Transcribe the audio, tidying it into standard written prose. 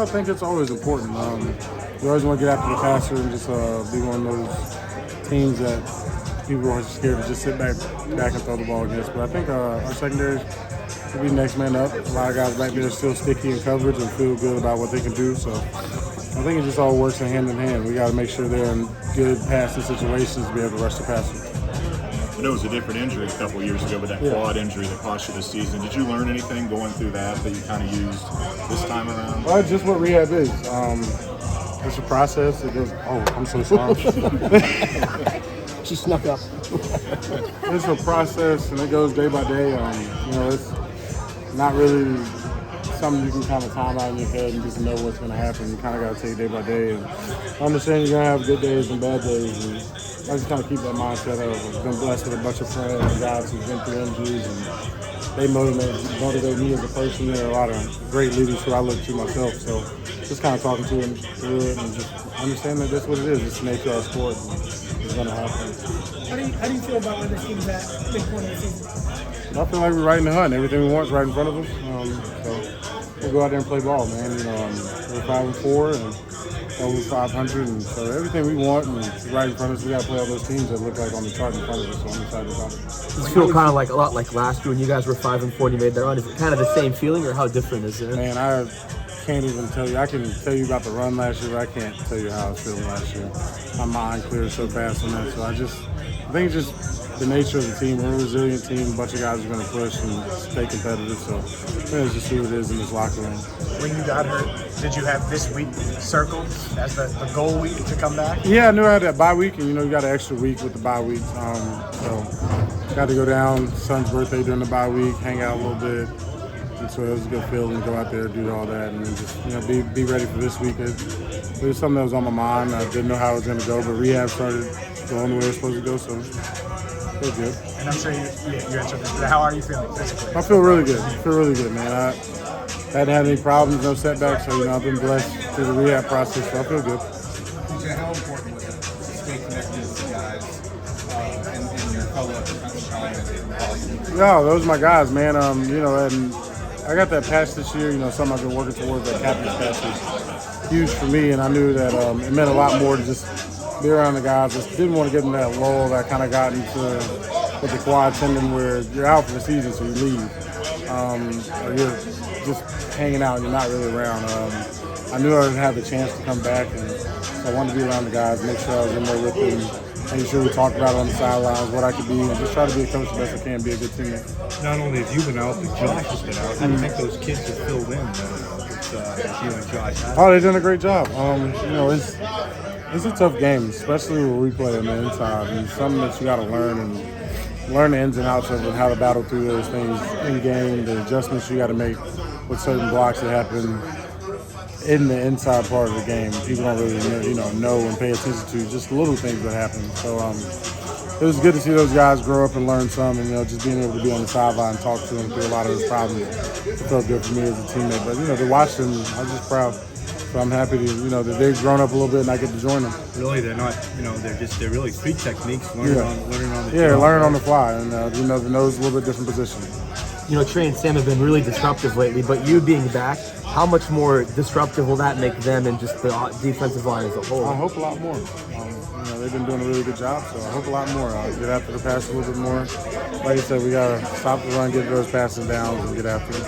I think it's always important. You always want to get after the passer and just be one of those teams that people are scared to just sit back and throw the ball against. But I think our secondary will be next man up. A lot of guys back there are still sticky in coverage and feel good about what they can do. So I think it just all works hand in hand. We got to make sure they're in good passing situations to be able to rush the passer. I know it was a different injury a couple of years ago, but that quad injury that cost you this season, did you learn anything going through that you kind of used this time around? Well, just what rehab is. It's a process. It goes, I'm so sorry. She snuck up. It's a process, and it goes day by day. It's not really something you can kind of time out in your head and just know what's going to happen. You kind of got to take it day by day. And I understand you're going to have good days and bad days. And I just kind of keep that mindset of I've been blessed with a bunch of friends and guys who've been through injuries, and they motivate me as a person. There are a lot of great leaders who I look to myself. So just kind of talking to them through it and just understand that that's what it is. It's the nature of our sport. It's going to happen. How do you feel about where this team's at this point of the season? I feel like we're right in the hunt. Everything we want is right in front of us. So we'll go out there and play ball, man. We're 5-4 and over 500, and so everything we want is right in front of us. We got to play all those teams that look like on the chart in front of us. So I'm excited about it. Does it feel kind of like a lot like last year when you guys were 5-4 and you made that run? Is it kind of the same feeling, or how different is it? Man, I can't even tell you. I can tell you about the run last year, but I can't tell you how I was feeling last year. My mind cleared so fast on that. So I think it's just the nature of the team. We're a resilient team. A bunch of guys are going to push and stay competitive. So let's just see what it is in this locker room. When you got hurt, did you have this week circled as the goal week to come back? Yeah, I knew I had that bye week, and you got an extra week with the bye week. So got to go down. Son's birthday during the bye week, hang out a little bit. And so it was a good feeling to go out there, do all that, and then just be ready for this week. It was something that was on my mind. I didn't know how it was going to go, but rehab started going the way it was supposed to go. So feel good. And I'm sure you answered this, but how are you feeling physically? I feel really good. Man. I hadn't had any problems, no setbacks. So I've been blessed through the rehab process. So I feel good. How important was it to stay connected with the guys and your fellow defensive linemen? Yeah, those are my guys, man. And I got that patch this year. Something I've been working towards. That captain's patch was huge for me, and I knew that it meant a lot more to just be around the guys. Just didn't want to get in that lull that I kind of got into with the quad tendon, where you're out for the season, so you leave, or you're just hanging out and you're not really around. I knew I would have the chance to come back, and so I wanted to be around the guys, make sure I was in there with them, making sure we talked about it on the sidelines, what I could be, and just try to be a coach the best I can, be a good teammate. Not only have you been out, but Josh has been out. How do you think those kids have filled in with you and Josh? Oh, they've done a great job. It's a tough game, especially when we play on the inside, and something that you got to learn the ins and outs of it, how to battle through those things in game, the adjustments you got to make with certain blocks that happen in the inside part of the game. People don't really know and pay attention to just the little things that happen. So it was good to see those guys grow up and learn some, and just being able to be on the sideline and talk to them through a lot of those problems. It felt good for me as a teammate. But to watch them, I'm just proud. So I'm happy to that they've grown up a little bit and I get to join them. Really, they're not. They're really street techniques. Learning on the learning on the fly, and the nose is a little bit different position. Trey and Sam have been really disruptive lately, but you being back, how much more disruptive will that make them and just the defensive line as a whole? I hope a lot more. They've been doing a really good job, so I hope a lot more. Get after the pass a little bit more. Like I said, we got to stop the run, get those passes down, and get after them.